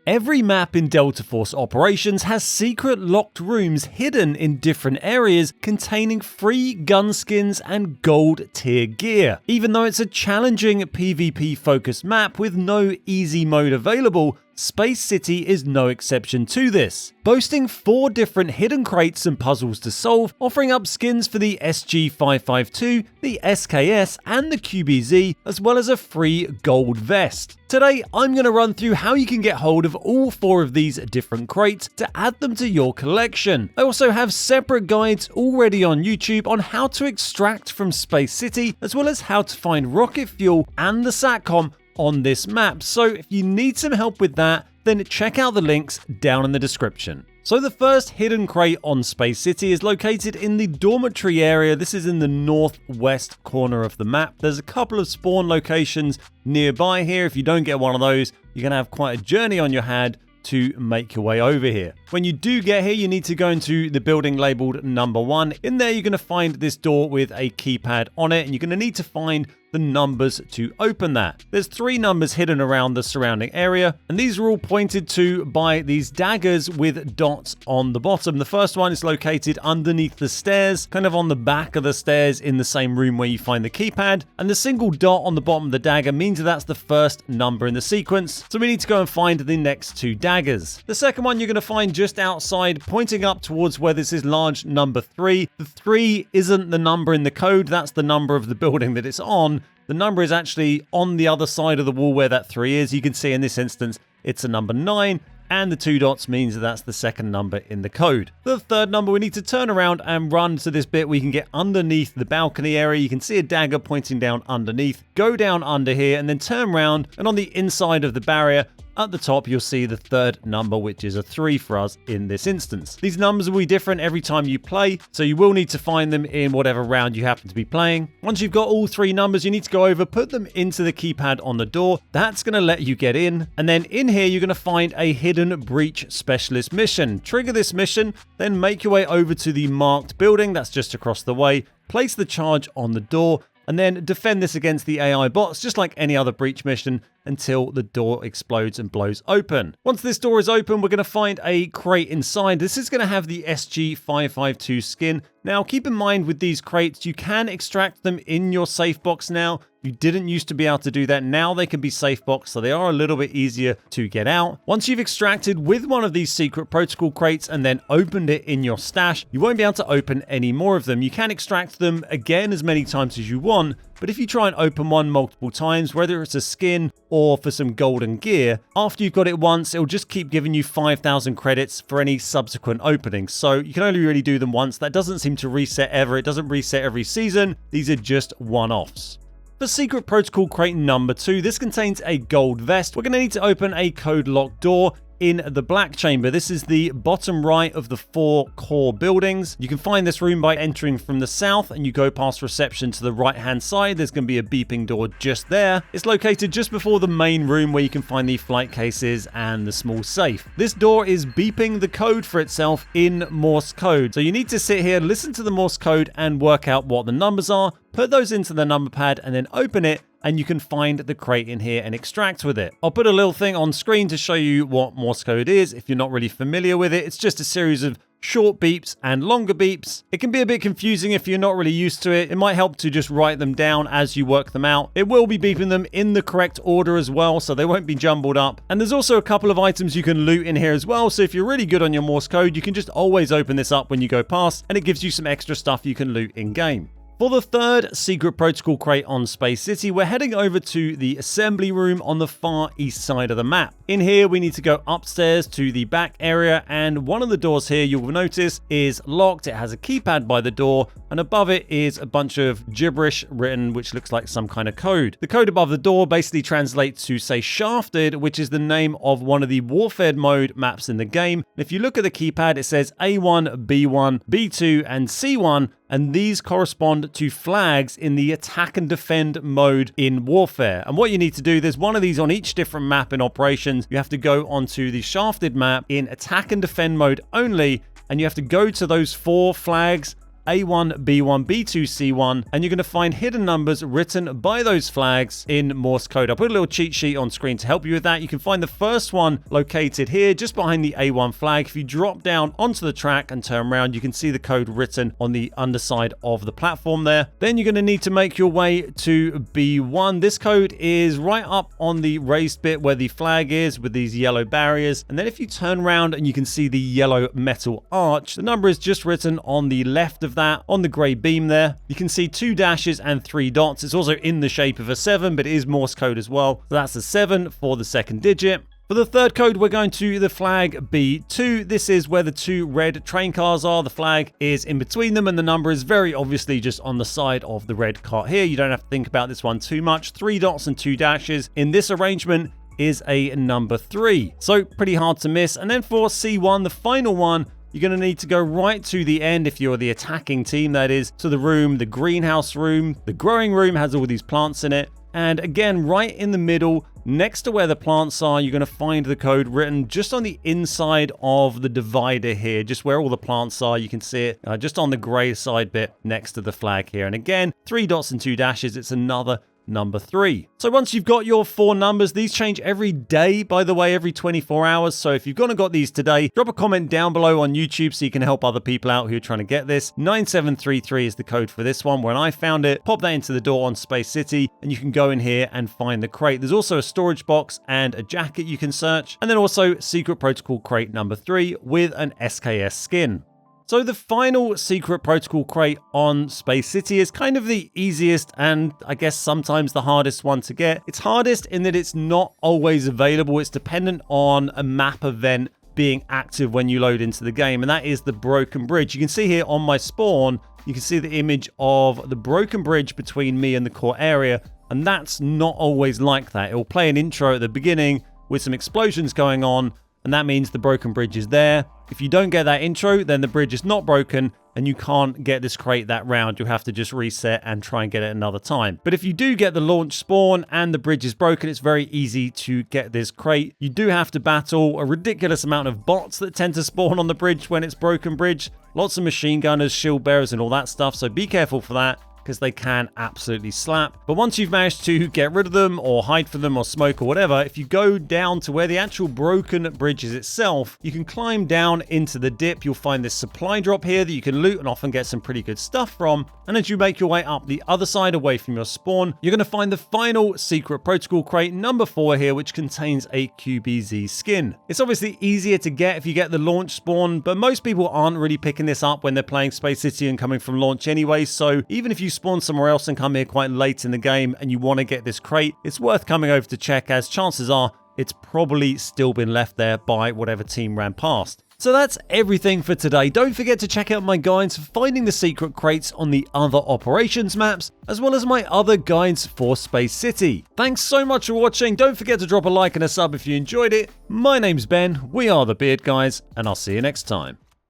Every map in Delta Force Operations has secret locked rooms hidden in different areas containing free gun skins and gold tier gear. Even though it's a challenging PvP focused map with no easy mode available, Space City is no exception to this, boasting 4 different hidden crates and puzzles to solve, offering up skins for the SG-552, the SKS, and the QBZ, as well as a free gold vest. Today, I'm going to run through how you can get hold of all 4 of these different crates to add them to your collection. I also have separate guides already on YouTube on how to extract from Space City, as well as how to find rocket fuel and the SATCOM on this map, so if you need some help with that, then check out the links down in the description. So the first hidden crate on Space City is located in the dormitory area. This is in the northwest corner of the map. There's a couple of spawn locations nearby here. If you don't get one of those, you're going to have quite a journey on your hand to make your way over here. When you do get here, you need to go into the building labeled number 1. In there, you're going to find this door with a keypad on it, and you're going to need to find the numbers to open that. There's 3 numbers hidden around the surrounding area, and these are all pointed to by these daggers with dots on the bottom. The first one is located underneath the stairs, kind of on the back of the stairs in the same room where you find the keypad, and the single dot on the bottom of the dagger means that that's the first number in the sequence, so we need to go and find the next 2 daggers. The second one you're going to find just outside, pointing up towards where this is large number 3. The 3 isn't the number in the code, that's the number of the building that it's on. The number is actually on the other side of the wall where that 3 is. You can see in this instance, it's a number 9, and the 2 dots means that that's the second number in the code. The third number, we need to turn around and run to this bit where you can get underneath the balcony area. You can see a dagger pointing down underneath. Go down under here and then turn around, and on the inside of the barrier, at the top, you'll see the third number, which is a 3 for us in this instance. These numbers will be different every time you play, so you will need to find them in whatever round you happen to be playing. Once you've got all 3 numbers, you need to go over, put them into the keypad on the door. That's going to let you get in. And then in here, you're going to find a hidden breach specialist mission. Trigger this mission, then make your way over to the marked building that's just across the way. Place the charge on the door, and then defend this against the AI bots, just like any other breach mission, until the door explodes and blows open. Once this door is open, we're going to find a crate inside. This is going to have the SG-552 skin. Now, keep in mind with these crates, you can extract them in your safe box now. You didn't used to be able to do that. Now they can be safe box, so they are a little bit easier to get out. Once you've extracted with one of these secret protocol crates and then opened it in your stash, you won't be able to open any more of them. You can extract them again as many times as you want, but if you try and open one multiple times, whether it's a skin or for some golden gear, after you've got it once, it'll just keep giving you 5,000 credits for any subsequent openings. So you can only really do them once. That doesn't seem to reset ever. It doesn't reset every season. These are just one-offs. For secret protocol crate number 2, this contains a gold vest. We're going to need to open a code locked door in the black chamber. This is the bottom right of the 4 core buildings. You can find this room by entering from the south, and you go past reception to the right hand side. There's going to be a beeping door just there. It's located just before the main room where you can find the flight cases and the small safe. This door is beeping the code for itself in Morse code. So you need to sit here, listen to the Morse code and work out what the numbers are, put those into the number pad and then open it, and you can find the crate in here and extract with it. I'll put a little thing on screen to show you what Morse code is if you're not really familiar with it. It's just a series of short beeps and longer beeps. It can be a bit confusing if you're not really used to it. It might help to just write them down as you work them out. It will be beeping them in the correct order as well, so they won't be jumbled up. And there's also a couple of items you can loot in here as well, so if you're really good on your Morse code, you can just always open this up when you go past, and it gives you some extra stuff you can loot in game. For the third secret protocol crate on Space City, we're heading over to the assembly room on the far east side of the map. In here, we need to go upstairs to the back area, and one of the doors here, you'll notice, is locked. It has a keypad by the door, and above it is a bunch of gibberish written, which looks like some kind of code. The code above the door basically translates to, say, Shafted, which is the name of one of the warfare mode maps in the game. If you look at the keypad, it says A1, B1, B2, and C1, and these correspond to flags in the attack and defend mode in warfare. And what you need to do, there's one of these on each different map in operations. You have to go onto the Shafted map in attack and defend mode only, and you have to go to those 4 flags A1, B1, B2, C1, and you're going to find hidden numbers written by those flags in Morse code. I'll put a little cheat sheet on screen to help you with that. You can find the first one located here, just behind the A1 flag. If you drop down onto the track and turn around, you can see the code written on the underside of the platform there. Then you're going to need to make your way to B1. This code is right up on the raised bit where the flag is with these yellow barriers. And then if you turn around and you can see the yellow metal arch, the number is just written on the left of that, on the grey beam there. You can see 2 dashes and 3 dots. It's also in the shape of a 7, but it is Morse code as well. So that's a 7 for the second digit. For the third code, we're going to the flag B2. This is where the 2 red train cars are. The flag is in between them, and the number is very obviously just on the side of the red car here. You don't have to think about this one too much. 3 dots and 2 dashes. In this arrangement is a number 3. So pretty hard to miss. And then for C1, the final one, you're going to need to go right to the end if you're the attacking team, that is, to the room, the greenhouse room. The growing room has all these plants in it. And again, right in the middle, next to where the plants are, you're going to find the code written just on the inside of the divider here, just where all the plants are. You can see it just on the grey side bit next to the flag here. And again, 3 dots and 2 dashes. It's another number 3. So once you've got your 4 numbers, these change every day, by the way, every 24 hours. So if you've gone and got these today, drop a comment down below on YouTube so you can help other people out who are trying to get this. 9733 is the code for this one. When I found it, pop that into the door on Space City and you can go in here and find the crate. There's also a storage box and a jacket you can search. And then also Secret Protocol crate number 3 with an SKS skin. So the final Secret Protocol crate on Space City is kind of the easiest and I guess sometimes the hardest one to get. It's hardest in that it's not always available. It's dependent on a map event being active when you load into the game, and that is the broken bridge. You can see here on my spawn, you can see the image of the broken bridge between me and the core area, and that's not always like that. It will play an intro at the beginning with some explosions going on, and that means the broken bridge is there. If you don't get that intro, then the bridge is not broken and you can't get this crate that round. You'll have to just reset and try and get it another time. But if you do get the launch spawn and the bridge is broken, it's very easy to get this crate. You do have to battle a ridiculous amount of bots that tend to spawn on the bridge when it's broken bridge. Lots of machine gunners, shield bearers and all that stuff, so be careful for that, because they can absolutely slap. But once you've managed to get rid of them or hide from them or smoke or whatever, if you go down to where the actual broken bridge is itself, you can climb down into the dip. You'll find this supply drop here that you can loot and often get some pretty good stuff from. And as you make your way up the other side away from your spawn, you're going to find the final Secret Protocol crate number 4 here, which contains a QBZ skin. It's obviously easier to get if you get the launch spawn, but most people aren't really picking this up when they're playing Space City and coming from launch anyway. So even if you spawn somewhere else and come here quite late in the game and you want to get this crate, it's worth coming over to check, as chances are it's probably still been left there by whatever team ran past. So that's everything for today. Don't forget to check out my guides for finding the secret crates on the other operations maps, as well as my other guides for Space City. Thanks so much for watching. Don't forget to drop a like and a sub if you enjoyed it. My name's Ben, we are the Beard Guys, and I'll see you next time.